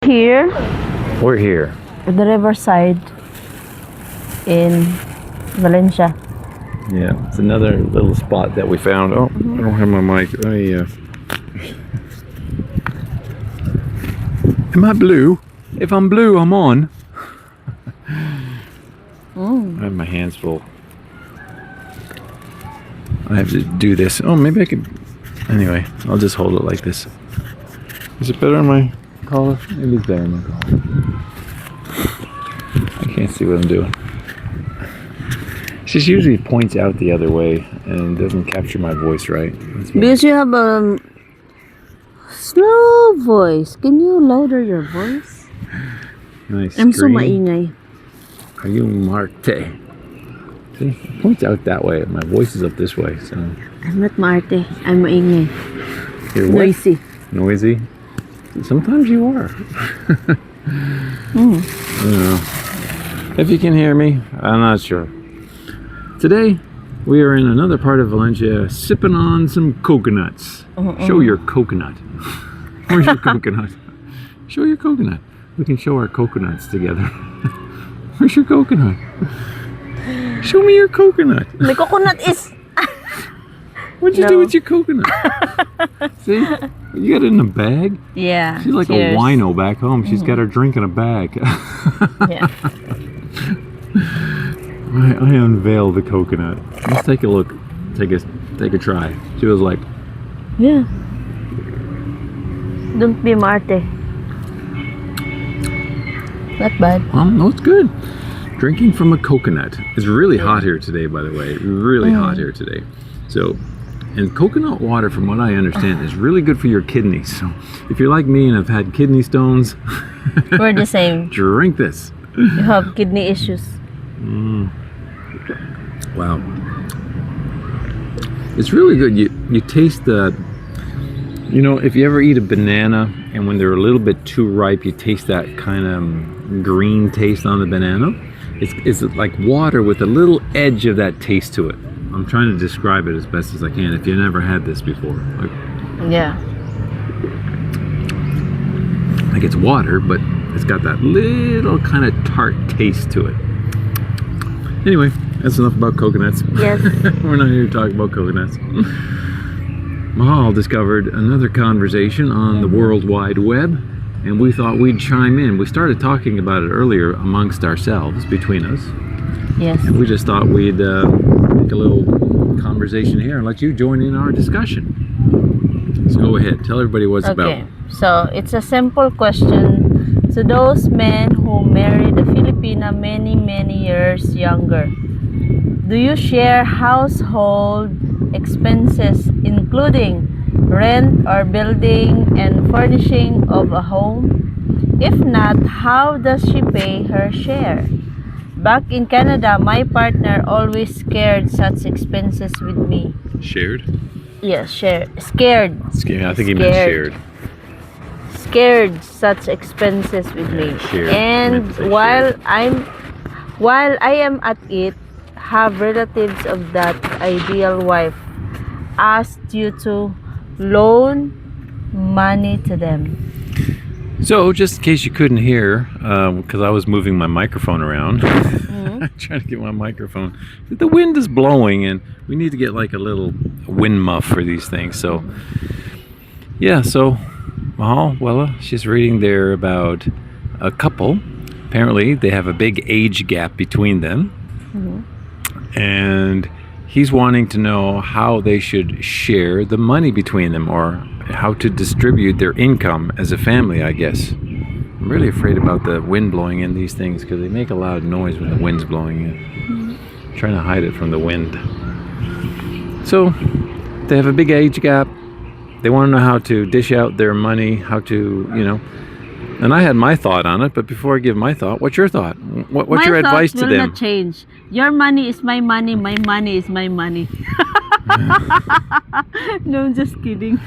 Here, We're here. at the riverside in Valencia. Yeah, it's another little spot that we found. Oh, I don't have my mic. Am I blue? If I'm blue, I'm on. I have my hands full. I have to do this. Oh, maybe I could. Anyway, I'll just hold it like this. Is it better on my collar? Maybe it's better on my collar. I can't see what I'm doing. It just usually points out the other way and doesn't capture my voice right. Because you have a slow voice. Can you louder your voice? Nice. I'm so maingay. Are you Marte? See, it points out that way. My voice is up this way, so. I'm not Marte. I'm maingay. You're what? Noisy. Noisy? Sometimes you are. I don't know. If you can hear me, I'm not sure. Today, we are in another part of Valencia sipping on some coconuts. Show your coconut. Where's your coconut? Show your coconut. We can show our coconuts together. Where's your coconut? Show me your coconut. The coconut is... What'd you do with your coconut? See? You got it in a bag? Yeah. She's like a wino back home. She's got her drink in a bag. Yeah. I unveil the coconut. Let's take a look. Take a try. She was like, Yeah. Don't be Marte. Not bad. no, it's good. Drinking from a coconut. It's really hot here today, by the way. Really hot here today. So, and coconut water, from what I understand, is really good for your kidneys. So, if you're like me and have had kidney stones, We're the same. drink this. You have kidney issues. Wow. It's really good. You taste the, if you ever eat a banana and when they're a little bit too ripe, you taste that kind of green taste on the banana. It's like water with a little edge of that taste to it. I'm trying to describe it as best as I can if you never had this before. Yeah. Like it's water, but it's got that little kind of tart taste to it. Anyway, that's enough about coconuts. Yes. We're not here to talk about coconuts. Mahal discovered another conversation on the World Wide Web, and we thought we'd chime in. We started talking about it earlier amongst ourselves, between us. Yes. And we just thought we'd make a little conversation here and let you join in our discussion. So go ahead, tell everybody what it's about. Okay, so it's a simple question to those men who married a Filipina many years younger. Do you share household expenses including rent or building and furnishing of a home? If not, how does she pay her share? Back in Canada, my partner always shared such expenses with me. Shared? Yes, scared. I think he meant shared. Scared such expenses with me. Shared. And while I am at it, have relatives of that ideal wife asked you to loan money to them. So, just in case you couldn't hear, because I was moving my microphone around, trying to get my microphone. The wind is blowing, and we need to get like a little wind muff for these things. So, yeah. So, Mahal, Wella, she's reading there about a couple. Apparently, they have a big age gap between them, and he's wanting to know how they should share the money between them, or how to distribute their income as a family, I guess. I'm really afraid about the wind blowing in these things because they make a loud noise when the wind's blowing in. Trying to hide it from the wind. So, they have a big age gap. They want to know how to dish out their money, how to, And I had my thought on it, but before I give my thought, what's your thought? What's your advice to them? My thought will not change. Your money is my money is my money. No, I'm just kidding.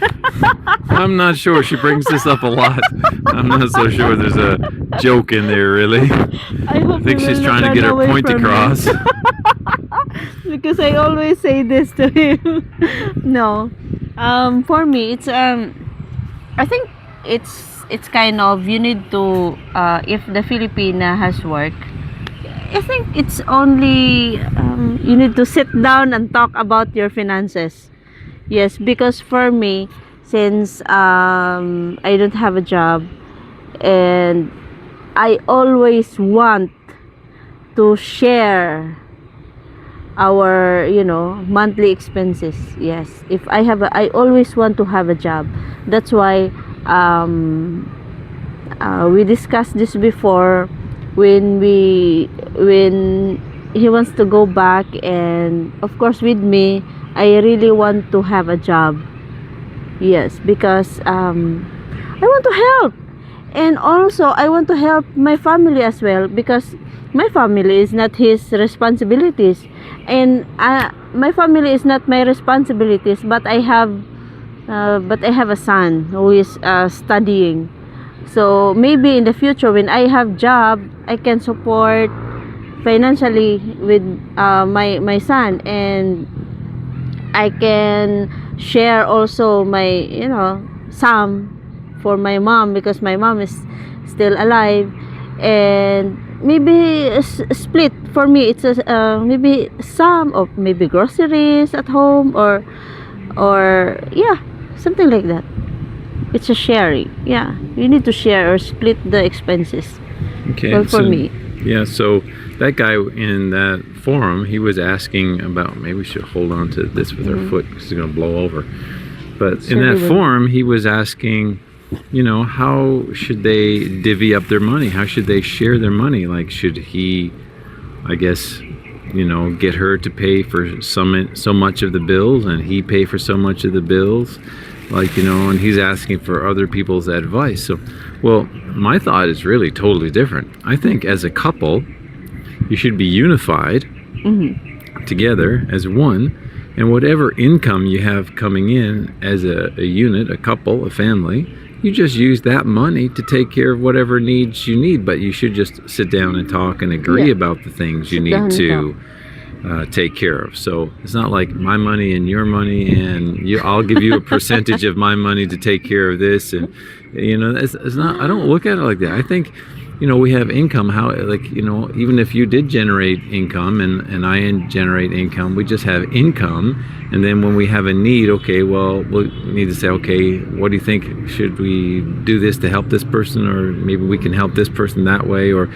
I'm not sure. She brings this up a lot. I'm not so sure there's a joke in there, really. I think she's trying to get her point across. Because I always say this to him. No. For me, it's I think it's it's kind of, you need to, if the Filipina has work, I think it's only, you need to sit down and talk about your finances. Yes, because for me, since I don't have a job, and I always want to share our, monthly expenses. Yes, if I always want to have a job. That's why, we discussed this before, when he wants to go back, and of course with me, I really want to have a job. Yes, because I want to help, and also I want to help my family as well, because my family is not his responsibilities, and my family is not my responsibilities, but I have a son who is studying. So maybe in the future, when I have job, I can support financially with my son, and I can share also my, some for my mom, because my mom is still alive, and maybe split for me. It's maybe some of, maybe groceries at home, or yeah, something like that. It's a sharing. Yeah, you need to share or split the expenses. Okay. Well, for me. Yeah, so that guy in that forum, he was asking about, maybe we should hold on to this with our foot because it's going to blow over. But in that forum, he was asking, how should they divvy up their money? How should they share their money? Like, should he, I guess, get her to pay for so much of the bills, and he pay for so much of the bills? Like, and he's asking for other people's advice. So, well, my thought is really totally different. I think as a couple, you should be unified together as one, and whatever income you have coming in as a unit, a couple, a family, you just use that money to take care of whatever needs you need. But you should just sit down and talk and agree about the things you need to take care of. So it's not like my money and your money, and I'll give you a percentage of my money to take care of this. And it's not. I don't look at it like that. I think, we have income. How, like, even if you did generate income and I generate income, we just have income. And then when we have a need, okay, well, we need to say, okay, what do you think? Should we do this to help this person, or maybe we can help this person that way, or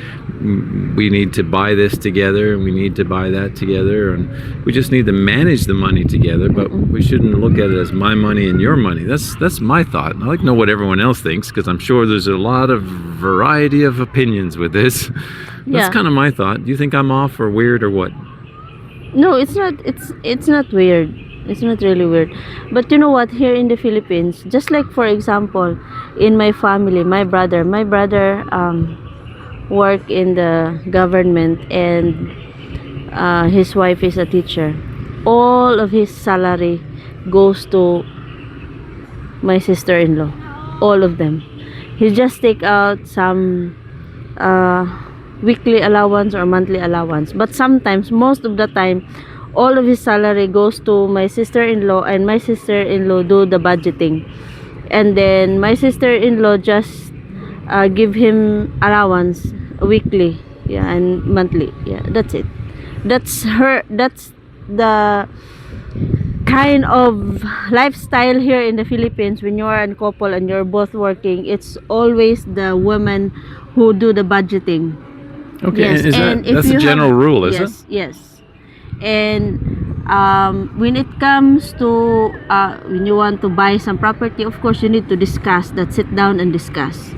we need to buy this together and we need to buy that together, and we just need to manage the money together. But we shouldn't look at it as my money and your money. That's my thought. I like to know what everyone else thinks, because I'm sure there's a lot of variety of opinions with this. That's kind of my thought. Do you think I'm off or weird or what? No, it's not. It's not weird. It's not really weird. But you know what? Here in the Philippines, just like, for example, in my family, my brother work in the government, and his wife is a teacher. All of his salary goes to my sister-in-law. All of them. He just take out some weekly allowance or monthly allowance, but sometimes, most of the time, all of his salary goes to my sister-in-law, and my sister-in-law do the budgeting, and then my sister-in-law just give him allowance weekly, and monthly. That's it. That's the kind of lifestyle here in the Philippines. When you are a couple and you're both working, it's always the women who do the budgeting. Okay, yes. That's a general rule, is it? Yes. And when it comes to when you want to buy some property, of course you need to discuss that. Sit down and discuss,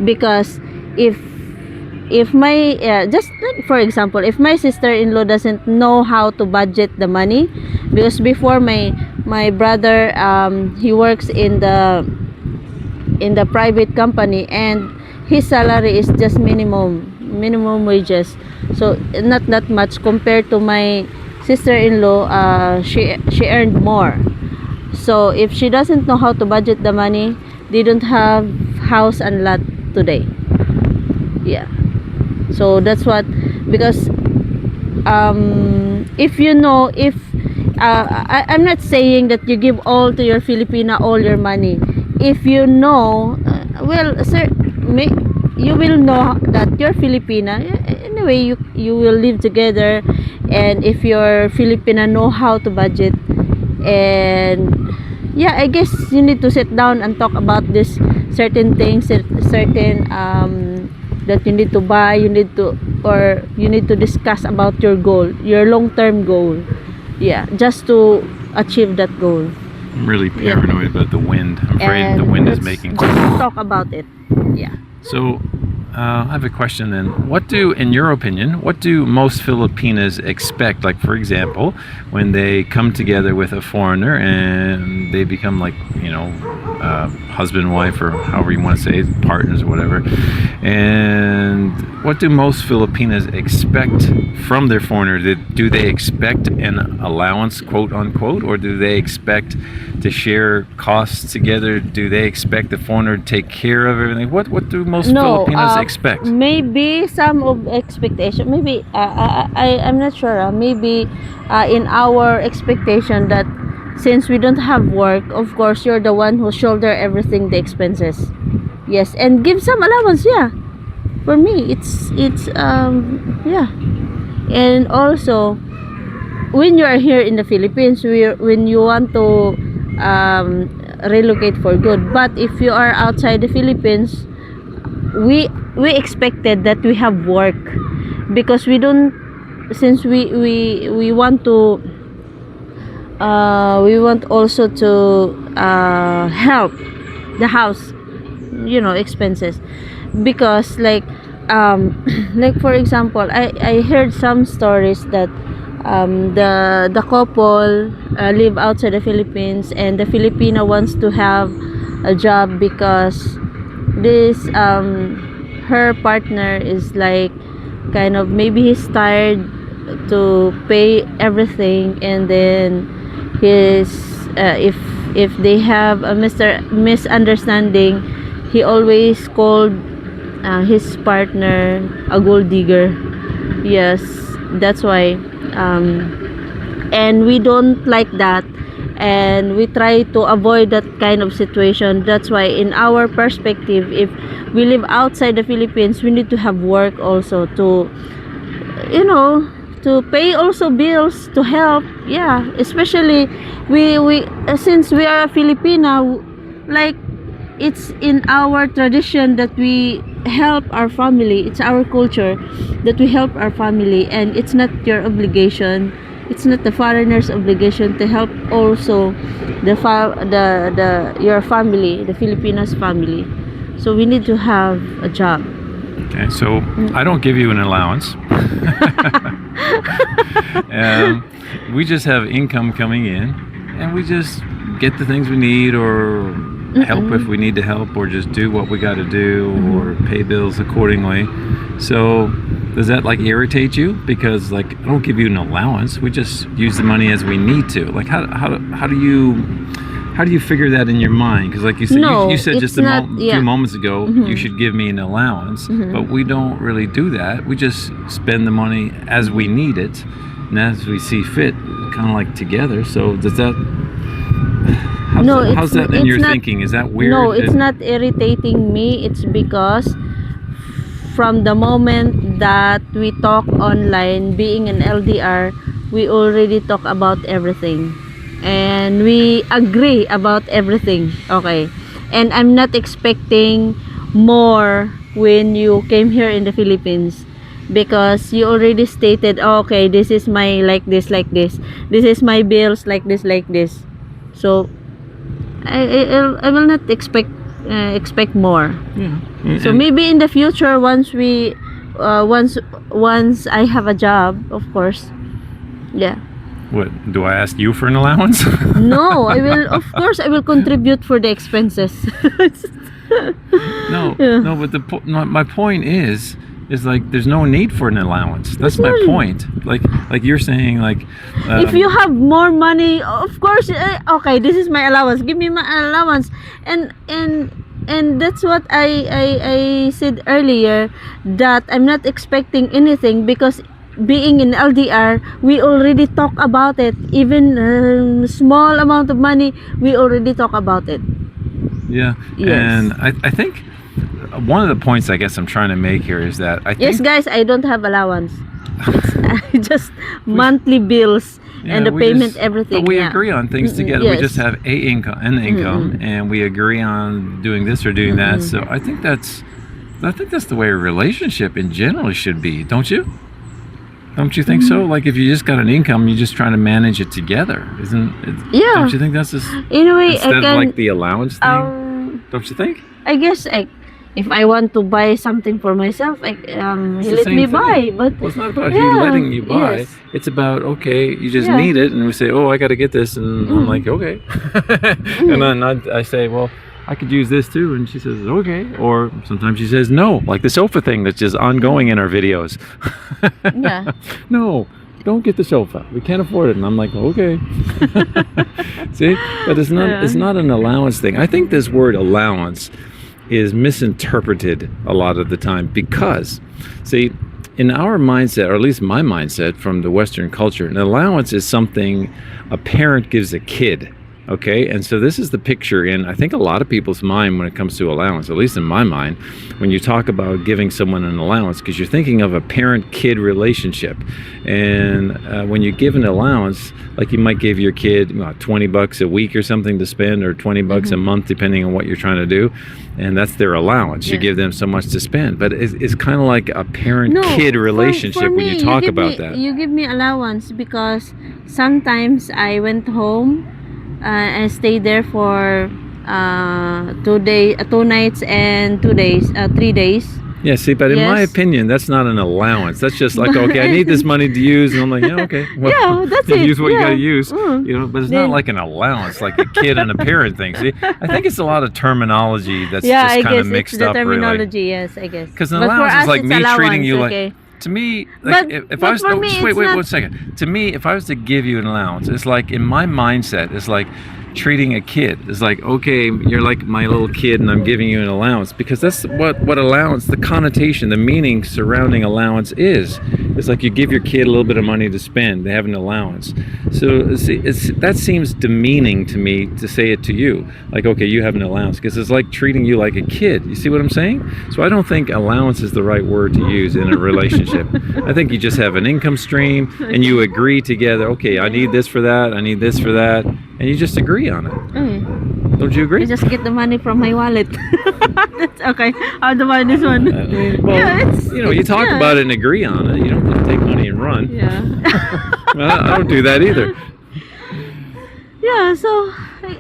because if my just like, for example, if my sister-in-law doesn't know how to budget the money, because before my brother, he works in the private company, and his salary is just minimum wages, so not that much compared to my sister-in-law. She earned more. So if she doesn't know how to budget the money, they don't have house and lot today. So that's what, because if I'm not saying that you give all to your Filipina, all your money. If well, sir, you will know that you're Filipina. Anyway, you will live together, and if you're Filipina, know how to budget. And yeah, I guess you need to sit down and talk about this certain things, certain that you need to buy, you need to discuss about your goal, your long-term goal. Yeah, just to achieve that goal. I'm really paranoid about the wind. I'm afraid the wind is making. Just talk about it. Yeah. So, I have a question then. In your opinion, what do most Filipinas expect? Like, for example, when they come together with a foreigner and they become like, husband, wife, or however you want to say it, partners or whatever. And what do most Filipinas expect from their foreigner? Do they expect an allowance, quote unquote, or do they expect to share costs together? Do they expect the foreigner to take care of everything? What do most Filipinas expect? Maybe some of expectation. Maybe I'm not sure. Maybe in our expectation that since we don't have work, of course you're the one who shoulder everything, the expenses. Yes, and give some allowance. Yeah, for me it's yeah. And also when you are here in the Philippines, when you want to relocate for good, but if you are outside the Philippines, we expected that we have work, because we don't, since we want to we want also to help the house, expenses, because like like for example, I heard some stories that the couple live outside the Philippines, and the Filipina wants to have a job because this her partner is like kind of, maybe he's tired to pay everything, and then his if they have a misunderstanding, he always called his partner a gold digger. Yes, that's why and we don't like that, and we try to avoid that kind of situation. That's why in our perspective, if we live outside the Philippines, we need to have work also to to pay also bills, to help. Yeah, especially we since we are a Filipina, like it's in our tradition that we help our family. It's our culture that we help our family, and it's not your obligation, it's not the foreigner's obligation to help also your family, the Filipinas family. So we need to have a job. Okay, so I don't give you an allowance. We just have income coming in, and we just get the things we need, or help if we need to help, or just do what we got to do, or pay bills accordingly. So does that like irritate you? Because like, I don't give you an allowance, we just use the money as we need to. Like how do you figure that in your mind? Because like you said, you said just a few moments ago, you should give me an allowance, but we don't really do that. We just spend the money as we need it and as we see fit, kind of like together. So does that, how's that in your thinking? Is that weird? No, it's not irritating me. It's because from the moment that we talk online, being an LDR, we already talk about everything, and we agree about everything. Okay, and I'm not expecting more when you came here in the Philippines, because you already stated, okay, this is my like this, this is my bills, like this. So I will not expect more. So maybe in the future, once we once I have a job, of course. Yeah. What, do I ask you for an allowance? No, I will, of course I will contribute for the expenses. No, but my point is like, there's no need for an allowance. That's my point. Like you're saying, like if you have more money, of course, okay, this is my allowance, give me my allowance. And that's what I said earlier, that I'm not expecting anything, because being in LDR, we already talk about it. Even small amount of money, we already talk about it. Yeah. Yes. And I think one of the points I guess I'm trying to make here is that I think Yes, guys, I don't have allowance. It's just monthly bills and the we payment, just- everything. But we yeah. agree on things together. We yes. just have an income, and we agree on doing this or doing that. So I think that's the way a relationship in general should be, don't you? Don't you think so? Like if you just got an income, you're just trying to manage it together, isn't it? Yeah. Don't you think that's just Anyway, instead I of can. like the allowance thing? Don't you think? I guess if I want to buy something for myself, he It's the let same me thing. buy. But Well, it's not about yeah, you letting you buy. yes. It's about, okay, you just Yeah. need it, and we say, oh, I got to get this, and I'm like, okay. And then I say, well, I could use this too, and she says, okay. Or sometimes she says no, like the sofa thing that's just ongoing in our videos. Yeah. No, don't get the sofa. We can't afford it. And I'm like, okay. See, but it's not an allowance thing. I think this word allowance is misinterpreted a lot of the time because, see, in our mindset, or at least my mindset from the Western culture, an allowance is something a parent gives a kid. Okay, and so this is the picture in, I think, a lot of people's mind when it comes to allowance, at least in my mind, when you talk about giving someone an allowance, because you're thinking of a parent-kid relationship. And when you give an allowance, like you might give your kid $20 a week or something to spend, or $20 a month, depending on what you're trying to do, and that's their allowance. You Yeah. give them so much to spend, but it's kind of like a parent-kid relationship for when me, you talk give about me, that. You give me allowance because sometimes I went home and stayed there for 2 nights and 3 days. Yeah, see, but in my Yes. opinion, that's not an allowance. That's just like, okay, I need this money to use, and I'm like, yeah, okay. Well, Yeah, that's you it. use what you Yeah. got to use, Mm. but it's Then- not like an allowance, like a kid and a parent thing. See, I think it's a lot of terminology that's Yeah, just I kind guess of mixed it's the up, really. terminology. Yes, I guess. Because an But for allowance us, is like it's me treating allowance, you okay. like. To me, like, But- if but I was for to, me, just it's wait not- 1 second. To me, if I was to give you an allowance, it's like in my mindset, it's like treating a kid. It's like, okay, you're like my little kid, and I'm giving you an allowance, because that's what allowance, the connotation, the meaning surrounding allowance is. It's like you give your kid a little bit of money to spend. They have an allowance. So see, that seems demeaning to me to say it to you. Like, okay, you have an allowance, because it's like treating you like a kid. You see what I'm saying? So I don't think allowance is the right word to use in a relationship. I think you just have an income stream, and you agree together, okay, I need this for that, I need this for that, and you just agree on it. Don't you agree? I just get the money from my wallet. That's okay. I'll buy this one. I mean, well, Yeah, it's- you talk yeah. about it and agree on it. You don't just take money and run. Yeah. I don't do that either. Yeah, so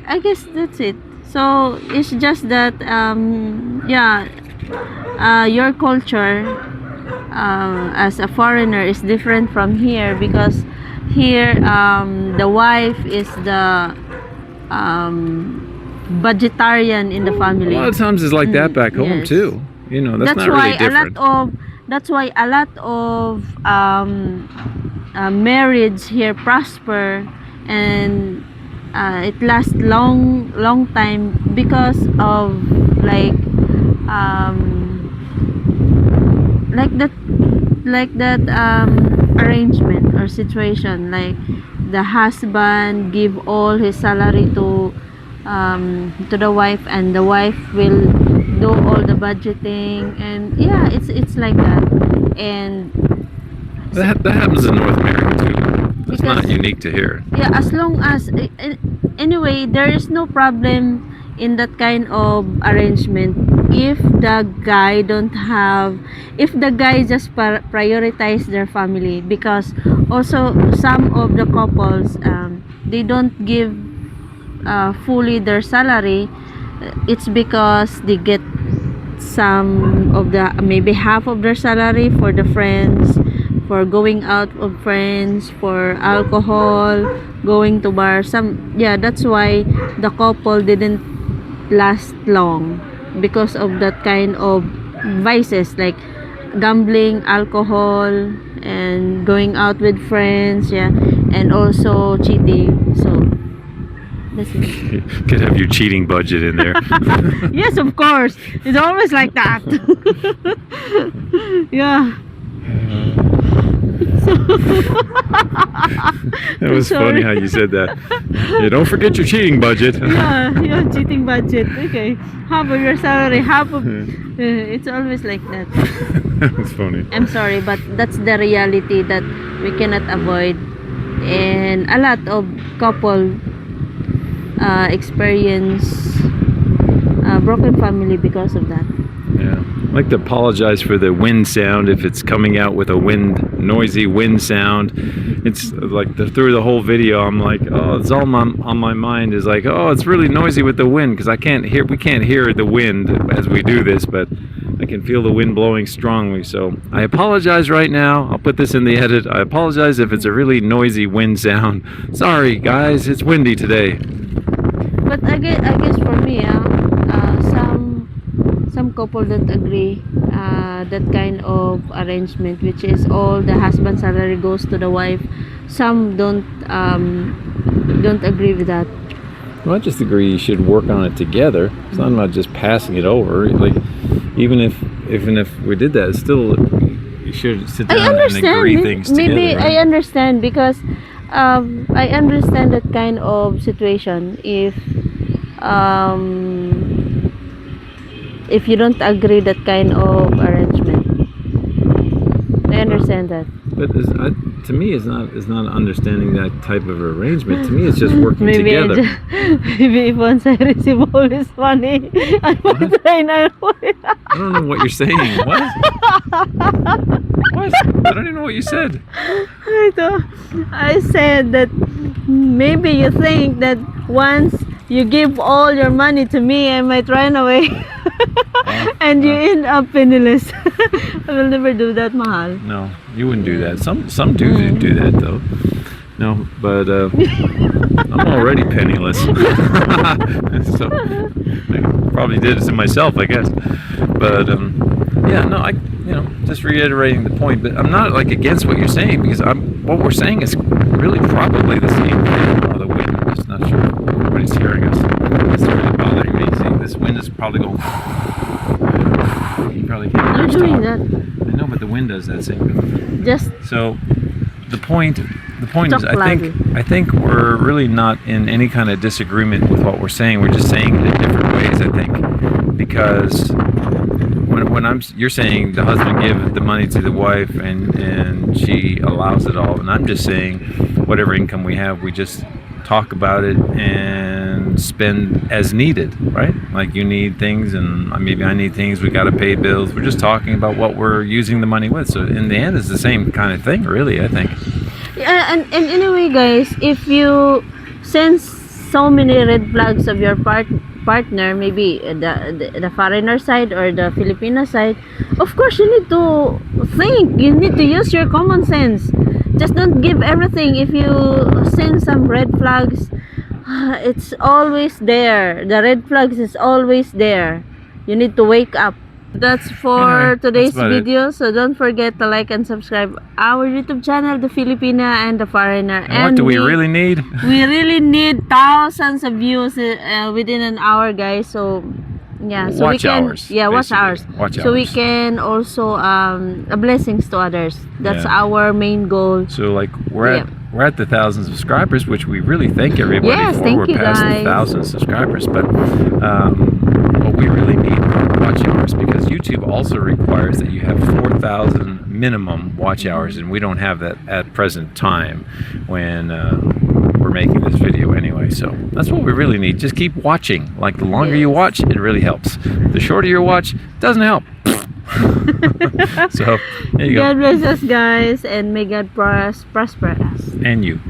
I guess that's it. So it's just that your culture as a foreigner is different from here, because here the wife is the budgetarian in the A family. lot of times it's like that back home yes. too. That's not why really different. that's why a lot of marriage here prosper, and it lasts long time because of like that arrangement or situation, like the husband give all his salary to the wife, and the wife will do all the budgeting, and yeah, it's like that. And That happens in North America too. It's not Because- unique to here. yeah, as long as anyway, there is no problem in that kind of arrangement if the guy just prioritize their family, because also some of the couples they don't give fully their salary. It's because they get some of the, maybe half of their salary for the friends, for going out of friends, for alcohol, going to bar. That's why the couple didn't last long, because of that kind of vices, like gambling, alcohol, and going out with friends, and also cheating. So that's it. Could have your cheating budget in there. Yes, of course, it's always like that. Yeah. It was funny Sorry. how you said that. Yeah, don't forget your cheating budget. Yeah, your cheating budget. Okay, half of your salary, half of. It's always like that. That was funny. I'm sorry, but that's the reality that we cannot avoid, and a lot of couple experience broken family because of that. Yeah. I'd like to apologize for the wind sound if it's coming out with a noisy wind sound. It's like through the whole video, I'm like, oh, it's all on my mind is like, oh, it's really noisy with the wind because we can't hear the wind as we do this, but I can feel the wind blowing strongly. So I apologize right now. I'll put this in the edit. I apologize if it's a really noisy wind sound. Sorry, guys, it's windy today. But I guess for me, some couple don't agree that kind of arrangement, which is all the husband's salary goes to the wife. Some don't agree with that. Well, I just agree you should work on it together. It's not about just passing it over. Like, even if we did that, it's still you should sit I down and understand. agree things together. Maybe right? I understand because I understand that kind of situation. If you don't agree that kind of arrangement, I understand that. But to me, it's not understanding that type of arrangement. To me, it's just working Maybe together. maybe if once I receive all this money, I might try now. I don't know what you're saying. What? What? I don't even know what you said. I said that maybe you think that once you give all your money to me, I might run away. And you end up penniless. I will never do that, mahal. No, you wouldn't do that. Some do do that though. No, but I'm already penniless. So I probably did it to myself, I guess. But yeah, no, just reiterating the point. But I'm not like against what you're saying because what we're saying is really probably the same thing. Oh, the wind. I'm just not sure everybody's hearing us. It's really bothering me. See, this wind is probably going. You probably can't hear I'm us doing talk. that. I know, but the wind does that same. Just So the point is, Talk loudly. I think we're really not in any kind of disagreement with what we're saying. We're just saying it in different ways. I think because when you're saying the husband give the money to the wife and she allows it all, and I'm just saying whatever income we have, we just talk about it and spend as needed, right? Like you need things and maybe I need things, we got to pay bills. We're just talking about what we're using the money with. So in the end, it's the same kind of thing, really, I think. yeah, and anyway, guys, if you sense so many red flags of your partner, maybe the foreigner side or the Filipina side, of course you need to think. You need to use your common sense. Just don't give everything. If you sense some red flags, it's always there. The red flags is always there. You need to wake up. That's for Anyway, today's that's about it. video. So don't forget to like and subscribe our YouTube channel, The Filipina and The Foreigner. And what do we really need? We really need thousands of views within an hour, guys. So yeah, so we Watch can hours, watch basically. hours. Watch So we hours. can also blessings to others. That's Yeah. our main goal. So like we're at the 1,000 subscribers, which we really thank everybody Yes, for. thank We're you, past the guys. 1,000 subscribers, but what we really need are watch hours because YouTube also requires that you have 4,000 minimum watch hours, and we don't have that at present time when we're making this video anyway. So that's what we really need. Just keep watching. Like the longer you watch, it really helps. The shorter you watch, doesn't help. So there you go. God bless us, guys, and may God prosper us. And you.